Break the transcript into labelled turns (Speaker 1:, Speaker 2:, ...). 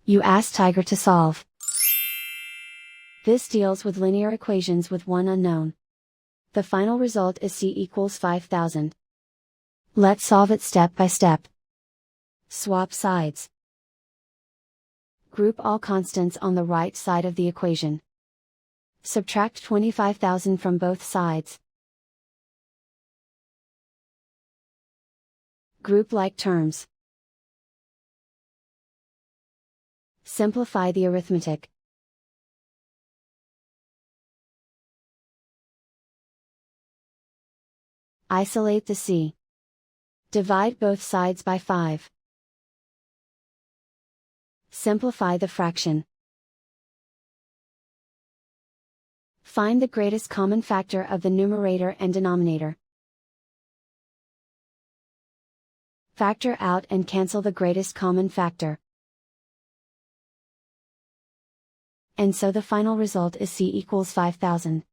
Speaker 1: You ask Tiger to solve. This deals with linear equations with one unknown. The final result is c equals 5000. Let's solve it step by step. Swap sides. Group all constants on the right side of the equation. Subtract 25,000 from both sides. Group like terms. Simplify the arithmetic. Isolate the c. Divide both sides by 5. Simplify the fraction. Find the greatest common factor of the numerator and denominator. Factor out and cancel the greatest common factor. And so the final result is c equals 5000.